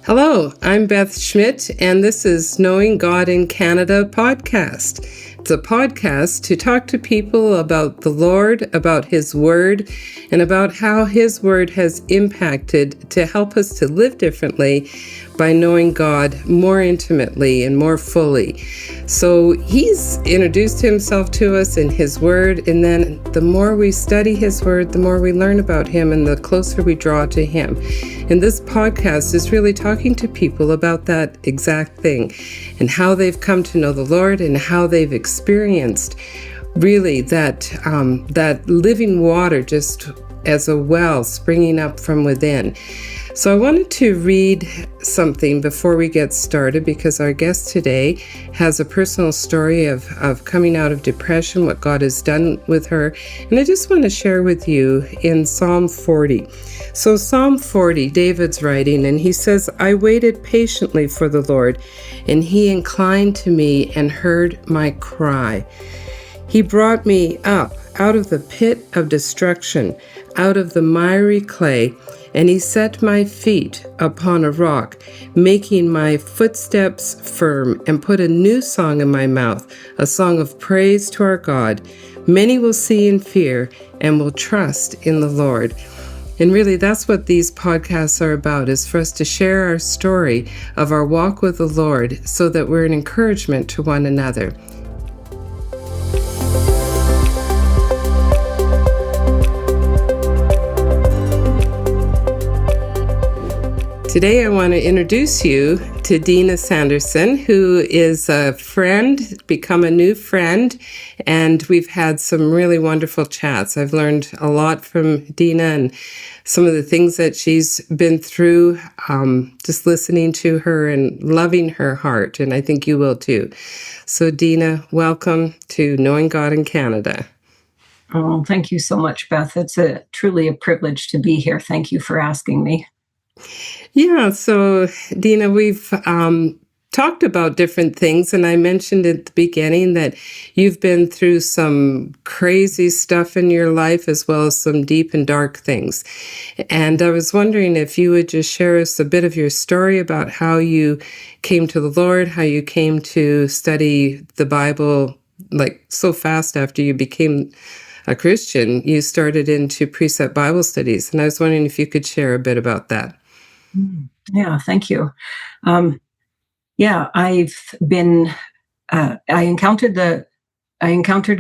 Hello, I'm Beth Schmidt, and this is Knowing God in Canada podcast. It's a podcast to talk to people about the Lord, about His Word, and about how His Word has impacted to help us to live differently by knowing God more intimately and more fully. So He's introduced Himself to us in His Word, and then the more we study His Word, the more we learn about Him and the closer we draw to Him. And this podcast is really talking to people about that exact thing and how they've come to know the Lord and how they've experienced really that living water just as a well springing up from within. So I wanted to read something before we get started because our guest today has a personal story of coming out of depression, what God has done with her. And I just want to share with you in Psalm 40. So Psalm 40, David's writing, and he says, "I waited patiently for the Lord, and He inclined to me and heard my cry. He brought me up out of the pit of destruction, out of the miry clay, and He set my feet upon a rock, making my footsteps firm, and put a new song in my mouth, a song of praise to our God. Many will see and fear and will trust in the Lord." And really, that's what these podcasts are about, is for us to share our story of our walk with the Lord so that we're an encouragement to one another. Today, I want to introduce you to Deana Sanderson, who is a friend, become a new friend, and we've had some really wonderful chats. I've learned a lot from Deana and some of the things that she's been through, just listening to her and loving her heart, and I think you will too. So Deana, welcome to Knowing God in Canada. Oh, thank you so much, Beth. It's truly a privilege to be here. Thank you for asking me. Yeah, so Deana, we've talked about different things, and I mentioned at the beginning that you've been through some crazy stuff in your life as well as some deep and dark things. And I was wondering if you would just share us a bit of your story about how you came to the Lord, how you came to study the Bible like so fast after you became a Christian. You started into Precept Bible studies, and I was wondering if you could share a bit about that. Yeah, thank you. I've been. I encountered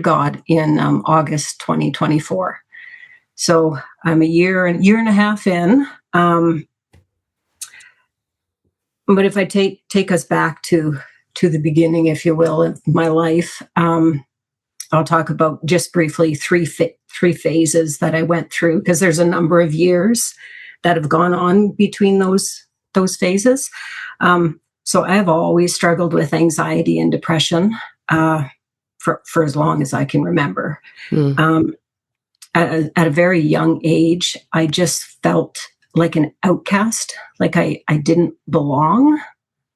God in August 2024. So I'm a year and a half in. But if I take us back to the beginning, if you will, of my life, I'll talk about just briefly three phases that I went through, because there's a number of years that have gone on between those phases. So I've always struggled with anxiety and depression for as long as I can remember. At a very young age, I just felt like an outcast, like I didn't belong.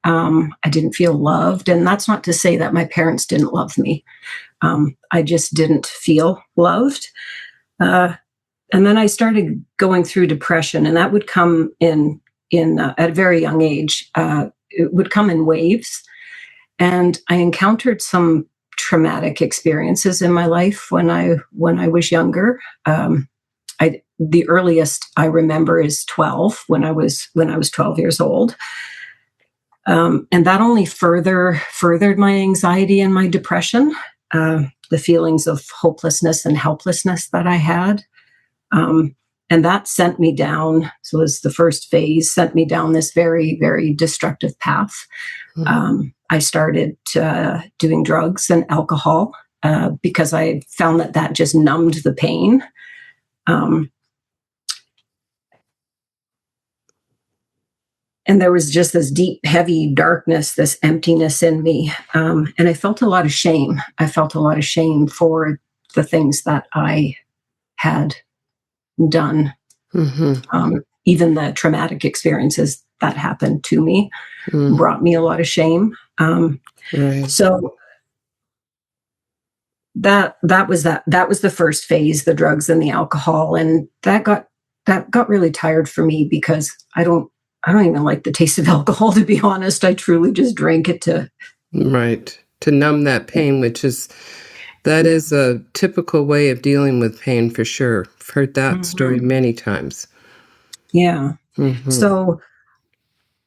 I didn't feel loved. And that's not to say that my parents didn't love me. I just didn't feel loved. And then I started going through depression, and that would come in at a very young age. It would come in waves, and I encountered some traumatic experiences in my life when I was younger. The earliest I remember is 12, when I was 12 years old, and that only furthered my anxiety and my depression, the feelings of hopelessness and helplessness that I had. And that sent me down. So it was the first phase, sent me down this very, very destructive path. I started doing drugs and alcohol because I found that just numbed the pain. And there was just this deep, heavy darkness, this emptiness in me. And I felt a lot of shame. I felt a lot of shame for the things that I had done. Even the traumatic experiences that happened to me brought me a lot of shame. Right. So that was the first phase, the drugs and the alcohol, and that got really tired for me because I don't I don't even like the taste of alcohol, to be honest. I truly just drank it to... Right. To numb that pain, that is a typical way of dealing with pain for sure. I've heard that story many times. Yeah. Mm-hmm. So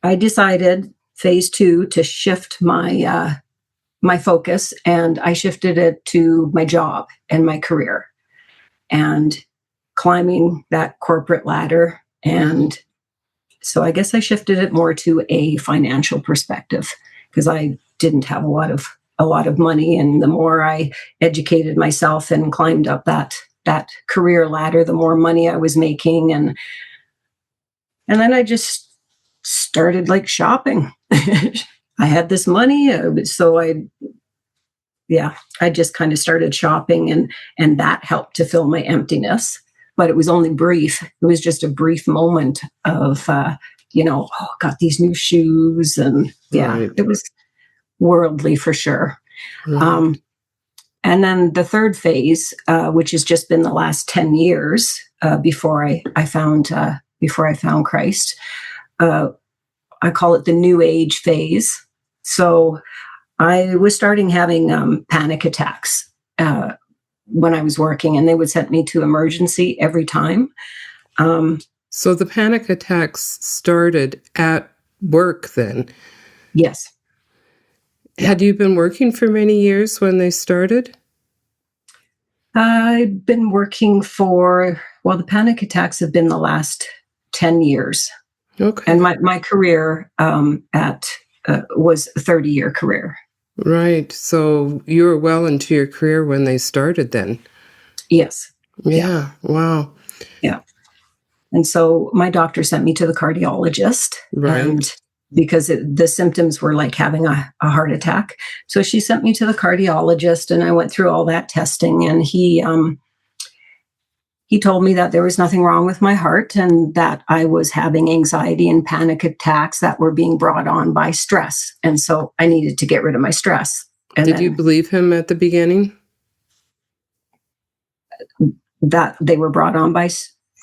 I decided phase 2 to shift my focus, and I shifted it to my job and my career and climbing that corporate ladder. And so I guess I shifted it more to a financial perspective because I didn't have a lot of money. And the more I educated myself and climbed up that career ladder, the more money I was making. And then I just started like shopping. I had this money, so I just kind of started shopping, and that helped to fill my emptiness. But it was only brief. It was just a brief moment of, got these new shoes, and Right. it was worldly for sure. Right. And then the third phase, which has just been the last 10 years before I found Christ, I call it the New Age phase. So I was starting having panic attacks when I was working, and they would send me to emergency every time. So the panic attacks started at work then? Yes. Had you been working for many years when they started? I've been working the panic attacks have been the last 10 years. Okay. And my career was a 30-year career. Right. So you were well into your career when they started then? Yes. Yeah. Wow. Yeah. And so my doctor sent me to the cardiologist. Right. And because the symptoms were like having a heart attack. So she sent me to the cardiologist, and I went through all that testing, and he told me that there was nothing wrong with my heart and that I was having anxiety and panic attacks that were being brought on by stress. And so I needed to get rid of my stress. And did you believe him at the beginning? That they were brought on by...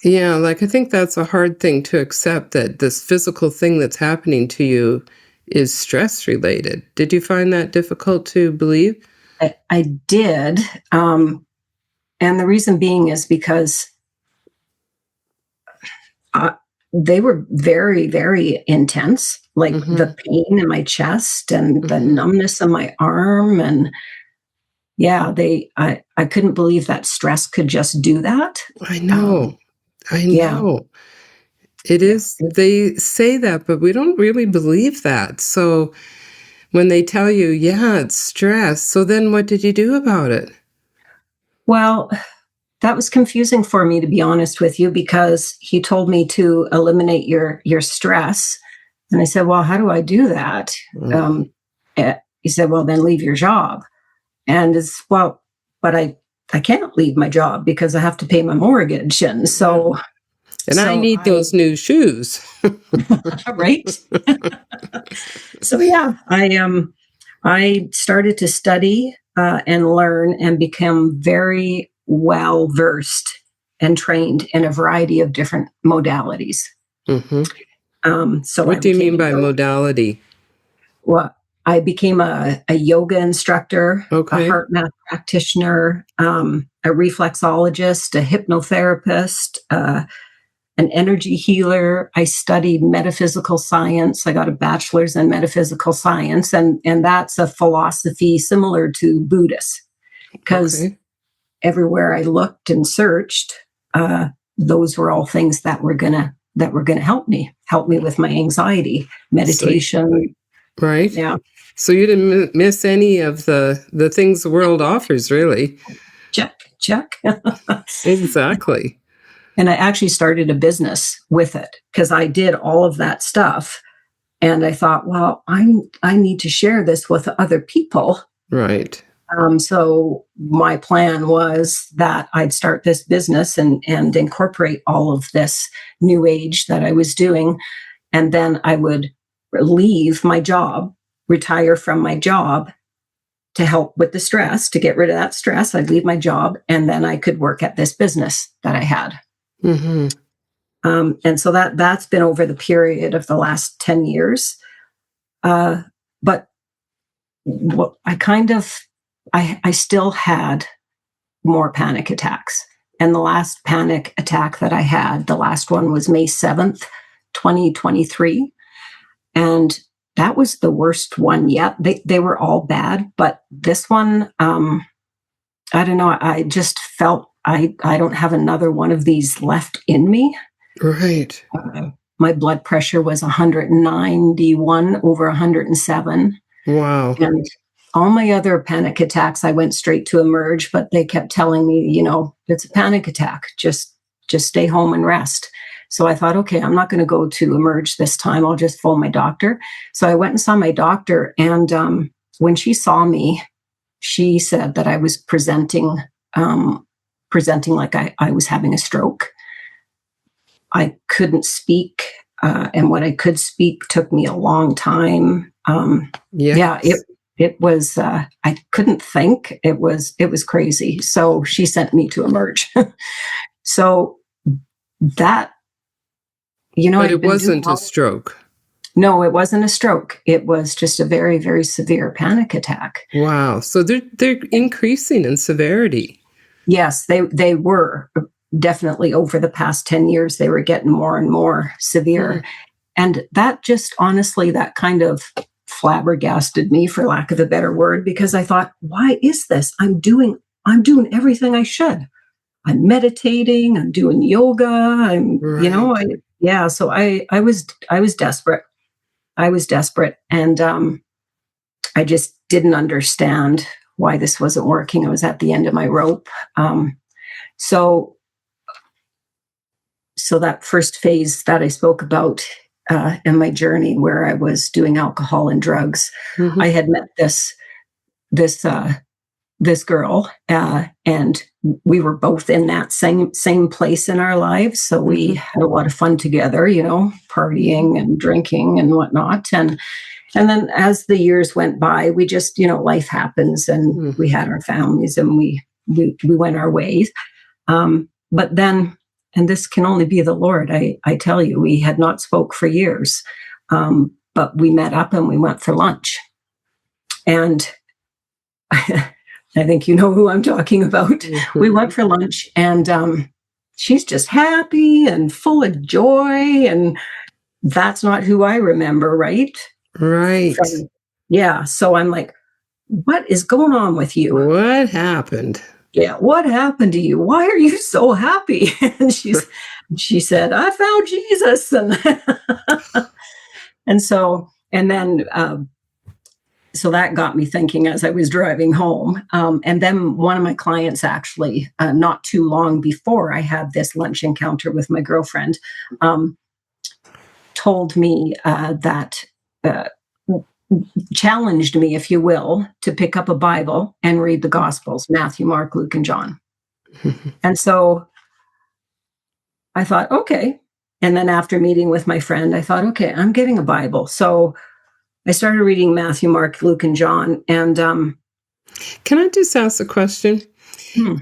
Yeah, I think that's a hard thing to accept, that this physical thing that's happening to you is stress related. Did you find that difficult to believe? I did. And the reason being is because they were very, very intense, like the pain in my chest and the numbness in my arm. And I couldn't believe that stress could just do that. I know. It is. They say that, but we don't really believe that. So when they tell you, it's stress, so then what did you do about it? Well, that was confusing for me, to be honest with you, because he told me to eliminate your stress. And I said, well, how do I do that? He said, well, then leave your job. And but I can't leave my job because I have to pay my mortgage. And so... And I need those new shoes. Right. So I started to study and learn and become very well versed and trained in a variety of different modalities. So what do you mean by modality? Well, I became a yoga instructor, a heart math practitioner, a reflexologist, a hypnotherapist, an energy healer. I studied metaphysical science. I got a bachelor's in metaphysical science, and that's a philosophy similar to Buddhist, because everywhere I looked and searched, those were all things that were gonna help me with my anxiety, meditation. Right. Yeah. So you didn't miss any of the things the world offers, really. Check. Exactly. And I actually started a business with it because I did all of that stuff. And I thought, well, I need to share this with other people. Right. So my plan was that I'd start this business and incorporate all of this new age that I was doing. And then I would leave my job, retire from my job to help with the stress, to get rid of that stress. I'd leave my job, and then I could work at this business that I had. And so that's been over the period of the last 10 years. But I still had more panic attacks. And the last panic attack that I had, the last one was May 7th, 2023. And that was the worst one yet. They were all bad, but this one, I don't know. I just felt I don't have another one of these left in me. Right. My blood pressure was 191 over 107. Wow. And all my other panic attacks, I went straight to Emerge, but they kept telling me, it's a panic attack. Just stay home and rest. So I thought, okay, I'm not going to go to Emerge this time. I'll just phone my doctor. So I went and saw my doctor. And when she saw me, she said that I was presenting like I was having a stroke. I couldn't speak. And what I could speak took me a long time. Yeah, it was, I couldn't think. It was crazy. So she sent me to Emerge. So that, but it wasn't a stroke. No, it wasn't a stroke. It was just a very, very severe panic attack. Wow. So they're increasing in severity. Yes, they were definitely over the past 10 years. They were getting more and more severe. And that just honestly, that kind of flabbergasted me, for lack of a better word, because I thought, why is this? I'm doing everything I should. I'm meditating, I'm doing yoga, Right. So I was desperate. I was desperate. And I just didn't understand why this wasn't working. I was at the end of my rope. So that first phase that I spoke about in my journey, where I was doing alcohol and drugs, I had met this girl, and we were both in that same place in our lives. So we had a lot of fun together, partying and drinking and whatnot. And then as the years went by, we just, life happens, and we had our families, and we went our ways. But then, and this can only be the Lord, I tell you, we had not spoke for years, but we met up and we went for lunch. And I think you know who I'm talking about. We went for lunch, and she's just happy and full of joy. And that's not who I remember, right? Right. Yeah. So I'm like, what is going on with you? What happened? Yeah. What happened to you? Why are you so happy? And she said, I found Jesus. And then so that got me thinking as I was driving home. And then one of my clients, actually, not too long before I had this lunch encounter with my girlfriend, told me that challenged me, if you will, to pick up a Bible and read the Gospels, Matthew, Mark, Luke, and John. And so I thought, okay. And then after meeting with my friend, I thought, okay, I'm getting a Bible. So I started reading Matthew, Mark, Luke, and John. And can I just ask a question?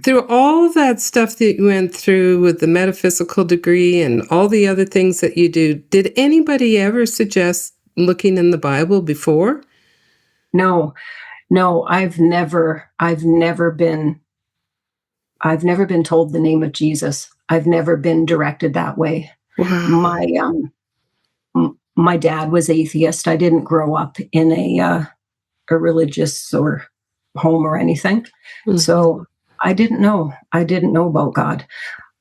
Through all that stuff that you went through with the metaphysical degree and all the other things that you do, did anybody ever suggest looking in the Bible before? No, I've never been told the name of Jesus. I've never been directed that way. Wow. My dad was atheist. I didn't grow up in a religious or home or anything. So I didn't know about God.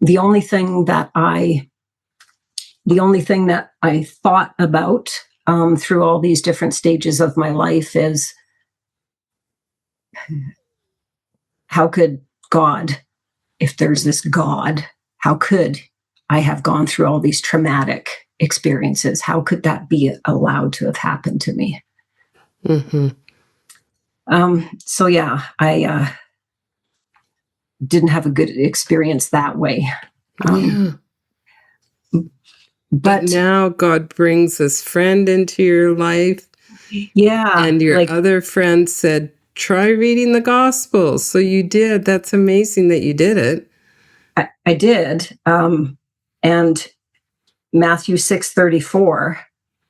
The only thing that I thought about through all these different stages of my life is, how could God, if there's this God, how could I have gone through all these traumatic experiences? How could that be allowed to have happened to me? So yeah, I didn't have a good experience that way. But now God brings this friend into your life. Yeah. And your other friend said, try reading the Gospels. So you did. That's amazing that you did it. I did. And Matthew 6:34,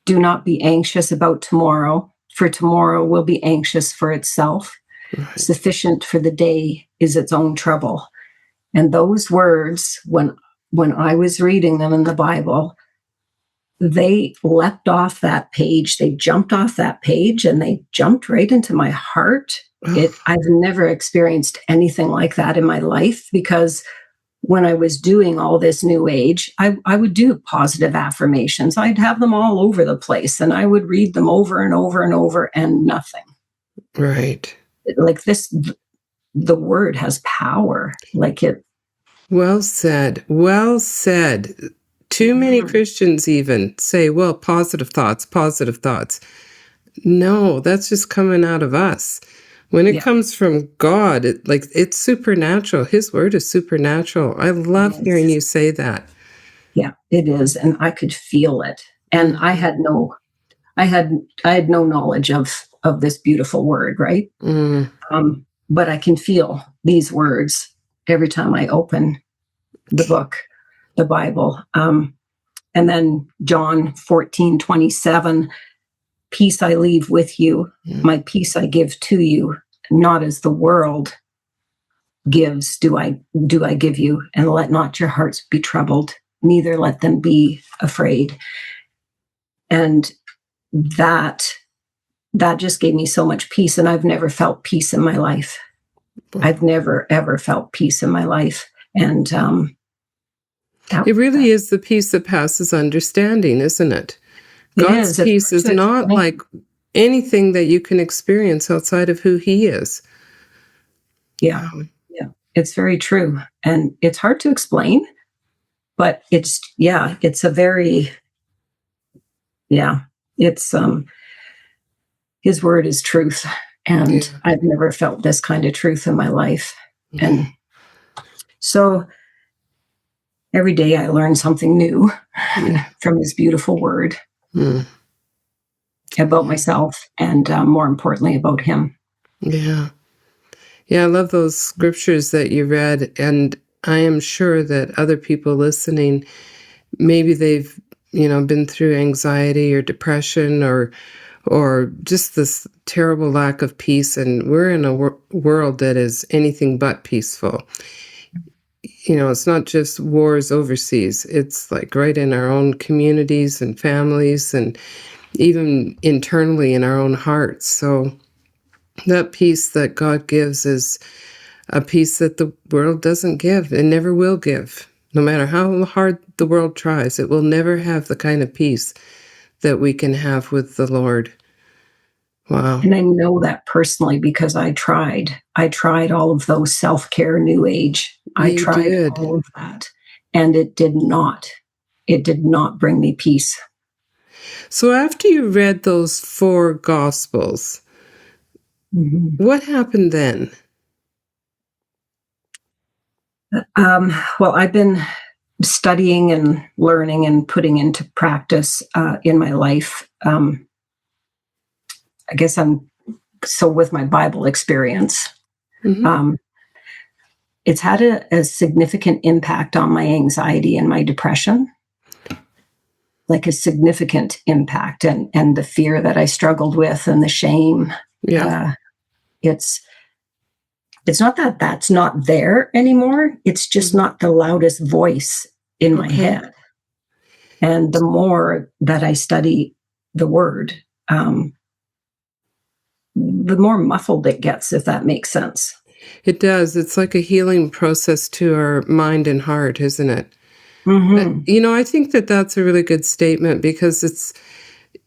do not be anxious about tomorrow, for tomorrow will be anxious for itself. Right. Sufficient for the day is its own trouble. And those words, when I was reading them in the Bible, they leapt off that page. They jumped off that page and they jumped right into my heart. I've never experienced anything like that in my life, because when I was doing all this new age, I would do positive affirmations. I'd have them all over the place and I would read them over and over and over and nothing. Right. Like this, the word has power. Like it. Well said. Well said. Too many Christians even say, well, positive thoughts, positive thoughts. No, that's just coming out of us. When it comes from God, it's supernatural. His word is supernatural. I love hearing you say that. Yeah, it is. And I could feel it. And I had no knowledge of this beautiful word, right? But I can feel these words every time I open the book, the Bible. And then John 14:27, peace I leave with you, my peace I give to you, not as the world gives do I give you, and let not your hearts be troubled, neither let them be afraid. And that just gave me so much peace, and I've never felt peace in my life. I've never, ever felt peace in my life. And it really is the peace that passes understanding, isn't it? God's peace is not like anything that you can experience outside of who he is. Yeah. It's very true. And it's hard to explain, but it's a very, it's, his word is truth. And I've never felt this kind of truth in my life. And so every day I learn something new from his beautiful word about myself and more importantly about him. Yeah. Yeah, I love those scriptures that you read. And I am sure that other people listening, maybe they've, been through anxiety or depression or just this terrible lack of peace. And we're in a world that is anything but peaceful. It's not just wars overseas. It's like right in our own communities and families and even internally in our own hearts. So that peace that God gives is a peace that the world doesn't give and never will give. No matter how hard the world tries, it will never have the kind of peace that we can have with the Lord. Wow. And I know that personally because I tried all of those self-care new age. I tried all of that, and it did not bring me peace. So after you read those 4 Gospels, what happened then? Well, I've been studying and learning and putting into practice in my life. I guess with my Bible experience, it's had a significant impact on my anxiety and my depression, like a significant impact, and the fear that I struggled with and the shame. Yeah. It's not that that's not there anymore. It's just not the loudest voice in my head. And the more that I study the word, the more muffled it gets, if that makes sense. It does. It's like a healing process to our mind and heart, isn't it? I think that that's a really good statement because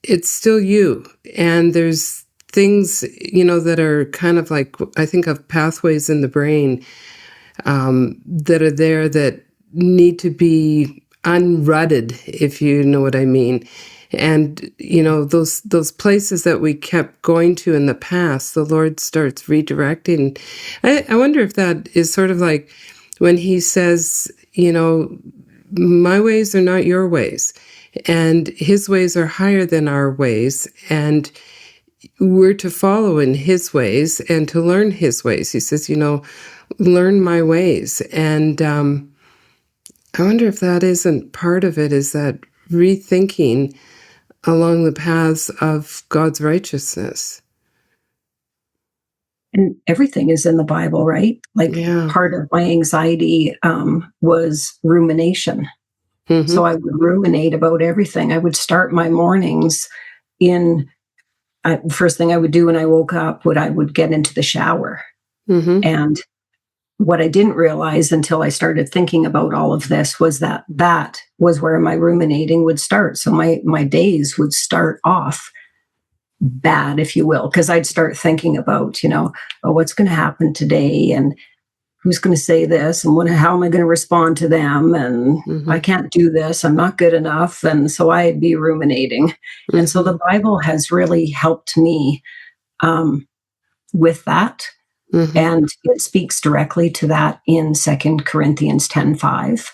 it's still you. And there's things, that are kind of like, I think of pathways in the brain that are there that need to be unrutted, if you know what I mean. And, those places that we kept going to in the past, the Lord starts redirecting. I wonder if that is sort of like when he says, my ways are not your ways, and his ways are higher than our ways. And we're to follow in his ways and to learn his ways. He says, learn my ways. And I wonder if that isn't part of it, is that rethinking along the paths of God's righteousness. And everything is in the Bible, right? Like Yeah. part of my anxiety was rumination. Mm-hmm. So I would ruminate about everything. I would start my mornings first thing I would do when I woke up, I would get into the shower. Mm-hmm. And what I didn't realize until I started thinking about all of this was that was where my ruminating would start. So my days would start off bad, if you will, because I'd start thinking about, what's going to happen today, and who's going to say this, and how am I going to respond to them, and I can't do this, I'm not good enough, and so I'd be ruminating. And so the Bible has really helped me with that. And it speaks directly to that in 2 Corinthians 10:5.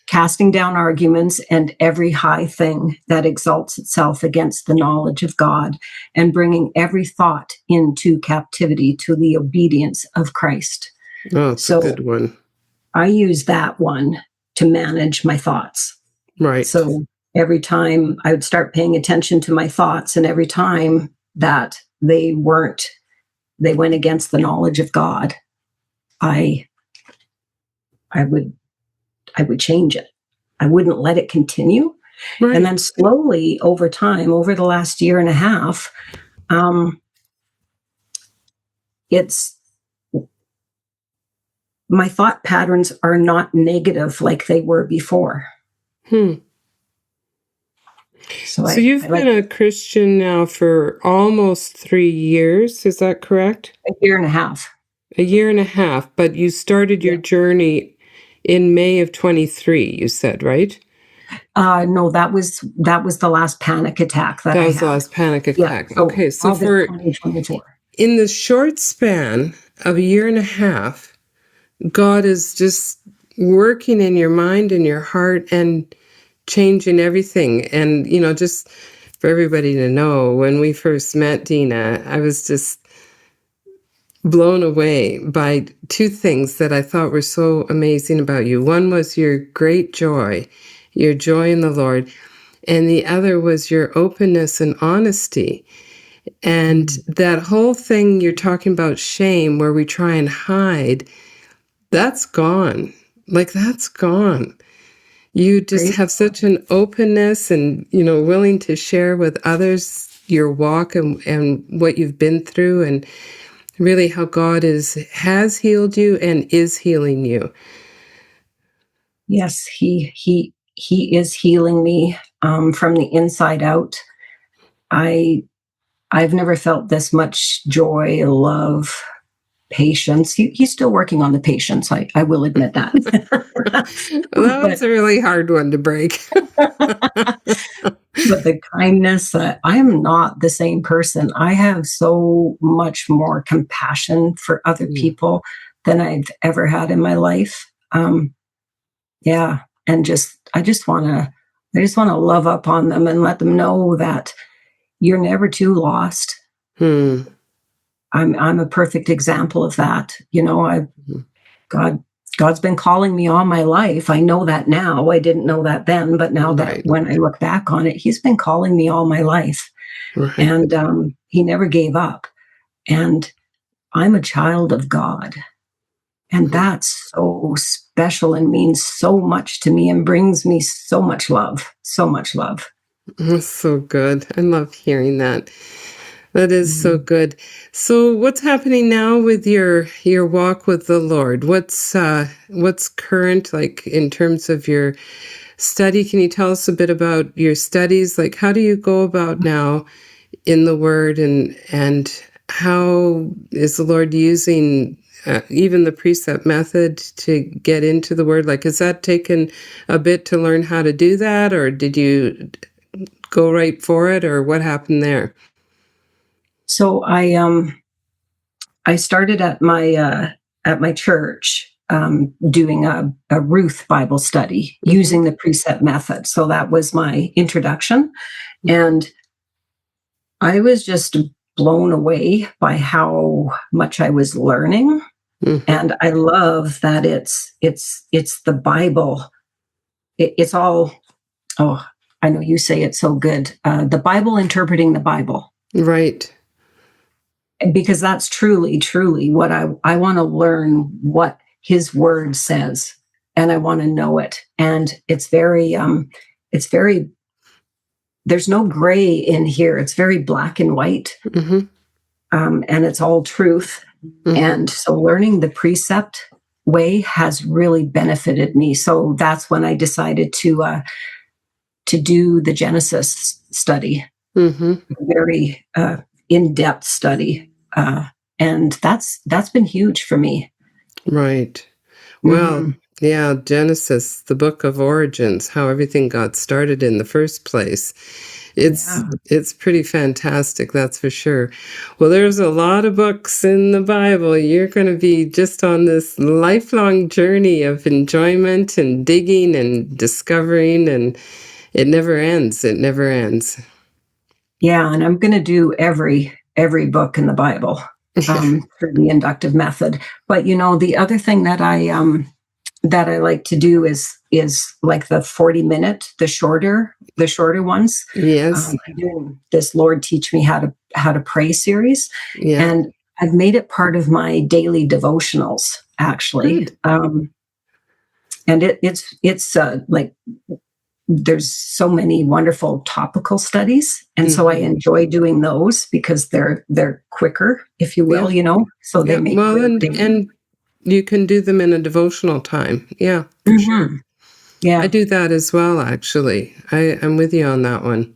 Casting down arguments and every high thing that exalts itself against the knowledge of God, and bringing every thought into captivity to the obedience of Christ. Oh, it's a good one. I use that one to manage my thoughts. Right. So every time I would start paying attention to my thoughts, and every time that they went against the knowledge of God, I would change it. I wouldn't let it continue. Right. And then slowly over time, over the last year and a half, my thought patterns are not negative like they were before. So you've been a Christian now for almost 3 years, is that correct? A year and a half. A year and a half, but you started your journey in May of 23, you said, right? No, that was the last panic attack that I had. That was the last panic attack. Yeah, okay, so for 2024. In the short span of a year and a half, God is just working in your mind and your heart and changing everything. And, just for everybody to know, when we first met, Deana, I was just blown away by two things that I thought were so amazing about you. One was your great joy, your joy in the Lord, and the other was your openness and honesty. And that whole thing you're talking about, shame, where we try and hide, that's gone. That's gone. You just have such an openness and, willing to share with others your walk and what you've been through, and really how God has healed you and is healing you. Yes, he is healing me from the inside out. I've never felt this much joy, love, patience. He's still working on the patience. I will admit that. Well, that was a really hard one to break. But the kindness, I am not the same person. I have so much more compassion for other people than I've ever had in my life. And I just want to love up on them and let them know that you're never too lost. I'm a perfect example of that. God's been calling me all my life. I know that now. I didn't know that then, but now that when I look back on it, he's been calling me all my life. Right. And he never gave up. And I'm a child of God. And that's so special and means so much to me and brings me so much love, so much love. That's so good. I love hearing that. That is so good. So what's happening now with your walk with the Lord? What's current, in terms of your study? Can you tell us a bit about your studies? How do you go about now in the Word, and how is the Lord using even the Precept method to get into the Word? Has that taken a bit to learn how to do that, or did you go right for it, or what happened there? So I started at my church doing a Ruth Bible study using the Precept method. So that was my introduction, and I was just blown away by how much I was learning. And I love that it's the Bible. It's all I know you say it so good, the Bible interpreting the Bible. Right. Because that's truly, truly what I want to learn what his word says, and I want to know it. And it's very, there's no gray in here. It's very black and white. Mm-hmm. And it's all truth. Mm-hmm. And so learning the Precept way has really benefited me. So that's when I decided to do the Genesis study, Mm-hmm. very in-depth study, and that's been huge for me. Right. Well, Mm-hmm. yeah, Genesis, the book of origins, how everything got started in the first place. It's pretty fantastic, that's for sure. Well, there's a lot of books in the Bible. You're going to be just on this lifelong journey of enjoyment and digging and discovering, and it never ends. It never ends. Yeah, and I'm going to do every book in the Bible through the inductive method. But the other thing that I like to do is like the 40-minute, the shorter ones. Yes. I'm doing this Lord Teach Me How to Pray series, Yeah. and I've made it part of my daily devotionals, actually. Good. And it's like there's so many wonderful topical studies, and so I enjoy doing those because they're quicker, if you will, Yeah. so they Yeah. make Well, great and you can do them in a devotional time. Yeah, for sure. Yeah. I do that as well, actually. I'm with you on that one.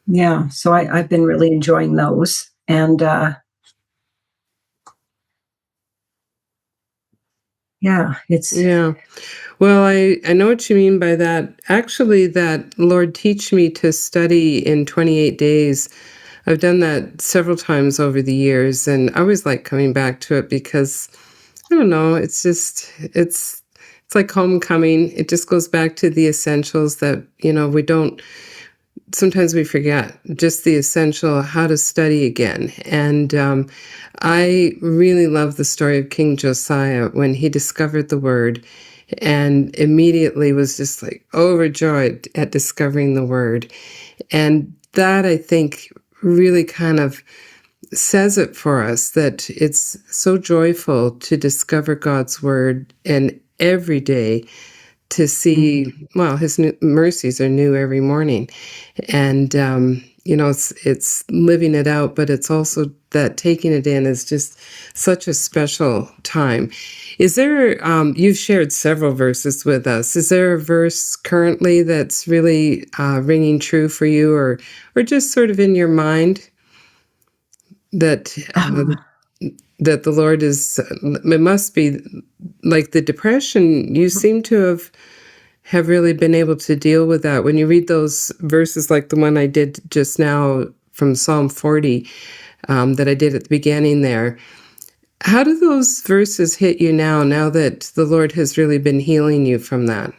Yeah. So I've been really enjoying those. And it's Yeah. Well, I know what you mean by that. Actually, that Lord Teach Me to study in 28 days. I've done that several times over the years, and I always like coming back to it because I don't know, it's like homecoming. It just goes back to the essentials that, we don't sometimes we forget just the essential how to study again. And I really love the story of King Josiah when he discovered the word and immediately was just like overjoyed at discovering the word. And that, I think, really kind of says it for us, that it's so joyful to discover God's word, and every day to see, well, his new mercies are new every morning. And, it's living it out, but it's also that taking it in is just such a special time. Is there, you've shared several verses with us. Is there a verse currently that's really ringing true for you, or just sort of in your mind that that the Lord is, it must be like the depression, you seem to have really been able to deal with that. When you read those verses, like the one I did just now from Psalm 40, that I did at the beginning there, how do those verses hit you now that the Lord has really been healing you from that?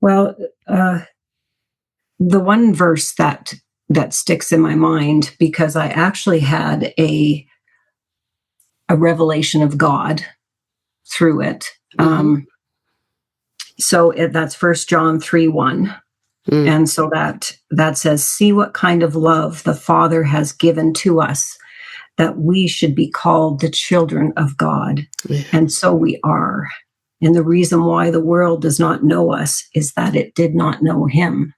Well, the one verse that sticks in my mind, because I actually had a revelation of God through it. Mm-hmm. So that's 1 John 3:1. And so that says, see what kind of love the Father has given to us, that we should be called the children of God. Yeah. And so we are. And the reason why the world does not know us is that it did not know him.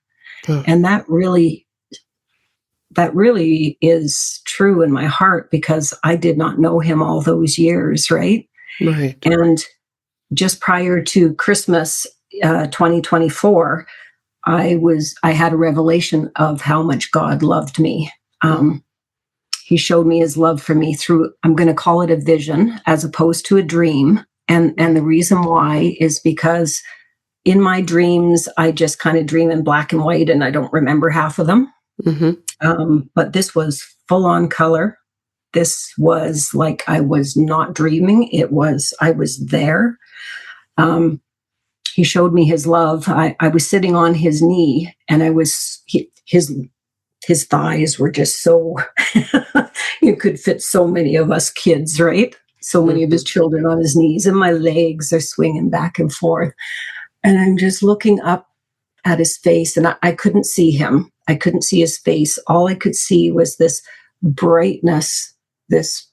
Oh. And that really is true in my heart, because I did not know him all those years, right? Right. And just prior to Christmas 2024, I had a revelation of how much God loved me. He showed me his love for me through, I'm going to call it a vision as opposed to a dream. And the reason why is because in my dreams, I just kind of dream in black and white, and I don't remember half of them. But this was full on color. This was like I was not dreaming. I was there. He showed me his love. I was sitting on his knee, and his thighs were just so, you could fit so many of us kids, right? So many of his children on his knees, and my legs are swinging back and forth. And I'm just looking up at his face, and I couldn't see him. I couldn't see his face. All I could see was this brightness, this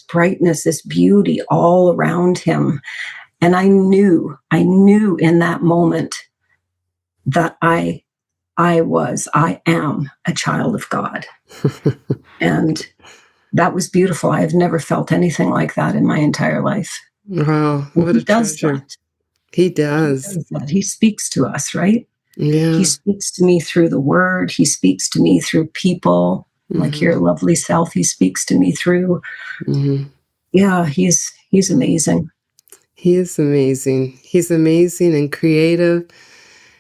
brightness, this beauty all around him. And I knew in that moment that I am a child of God. And that was beautiful. I have never felt anything like that in my entire life. Wow, what a treasure. That. He does. He does that. He speaks to us, right? Yeah. He speaks to me through the word. He speaks to me through people, like your lovely self. He speaks to me through. Yeah, he's amazing. He is amazing. He's amazing and creative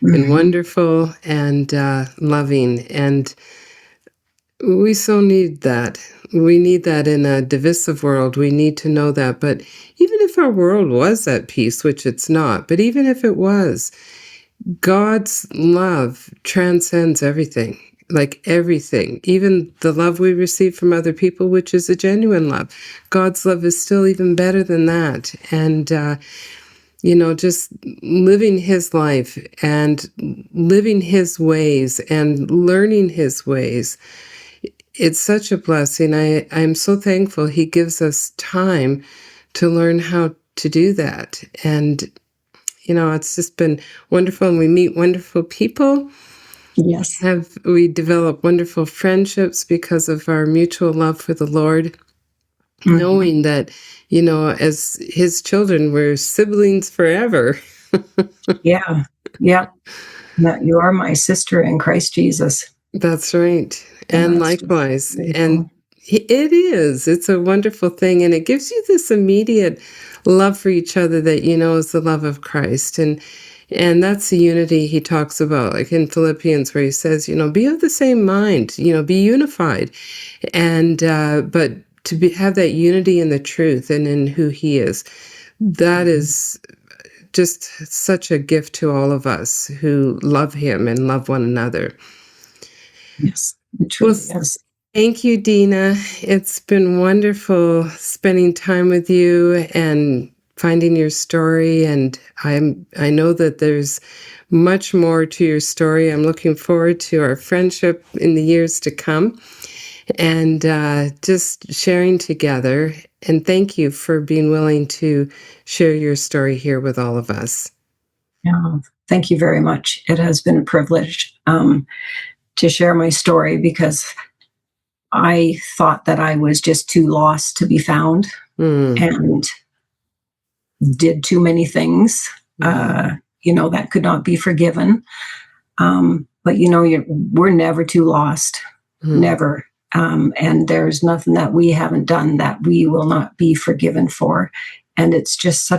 and wonderful and loving. And we so need that. We need that in a divisive world. We need to know that. But even if our world was at peace, which it's not, but even if it was, God's love transcends everything, like everything, even the love we receive from other people, which is a genuine love. God's love is still even better than that. And, just living his life and living his ways and learning his ways. It's such a blessing. I'm so thankful he gives us time to learn how to do that. And it's just been wonderful, and we meet wonderful people. Yes. We develop wonderful friendships because of our mutual love for the Lord, knowing that, as his children, we're siblings forever. Yeah. You are my sister in Christ Jesus. That's right. And likewise. And it's a wonderful thing. And it gives you this immediate love for each other that is the love of Christ. And that's the unity he talks about, like in Philippians, where he says, be of the same mind, be unified. And, but to have that unity in the truth and in who he is, that is just such a gift to all of us who love him and love one another. Yes, it truly is. Thank you, Deana. It's been wonderful spending time with you and finding your story. And I know that there's much more to your story. I'm looking forward to our friendship in the years to come and just sharing together. And thank you for being willing to share your story here with all of us. Yeah, thank you very much. It has been a privilege to share my story, because I thought that I was just too lost to be found and did too many things, that could not be forgiven. But, we're never too lost, never. And there's nothing that we haven't done that we will not be forgiven for. And it's just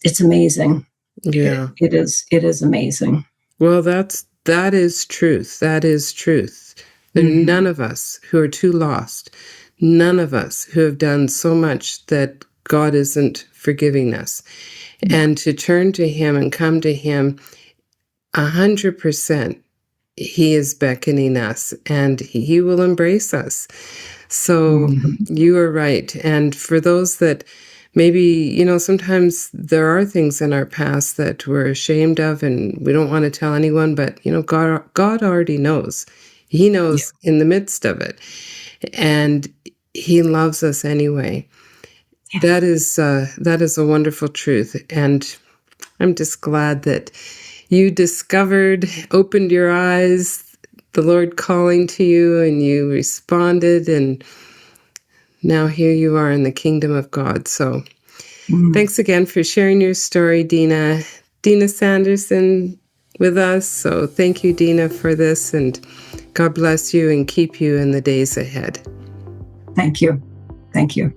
it's amazing. Yeah. It is amazing. Well, that is truth. That is truth. There are none of us who are too lost. None of us who have done so much that God isn't forgiving us. And to turn to him and come to him 100%, he is beckoning us and he will embrace us. So you are right. And for those that maybe, sometimes there are things in our past that we're ashamed of and we don't want to tell anyone, but, God already knows. He knows in the midst of it. And he loves us anyway. Yeah. That is a wonderful truth. And I'm just glad that you opened your eyes, the Lord calling to you, and you responded, and now here you are in the kingdom of God. So thanks again for sharing your story, Deana. Deana Sanderson with us. So thank you, Deana, for this, and God bless you and keep you in the days ahead. Thank you. Thank you.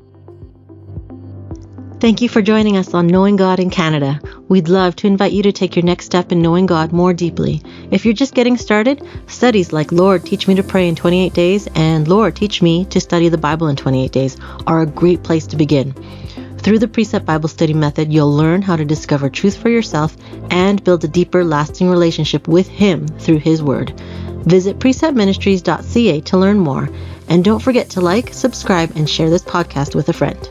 Thank you for joining us on Knowing God in Canada. We'd love to invite you to take your next step in knowing God more deeply. If you're just getting started, studies like Lord, Teach Me to Pray in 28 Days and Lord, Teach Me to Study the Bible in 28 Days are a great place to begin. Through the Precept Bible Study method, you'll learn how to discover truth for yourself and build a deeper, lasting relationship with Him through His Word. Visit preceptministries.ca to learn more. And don't forget to like, subscribe, and share this podcast with a friend.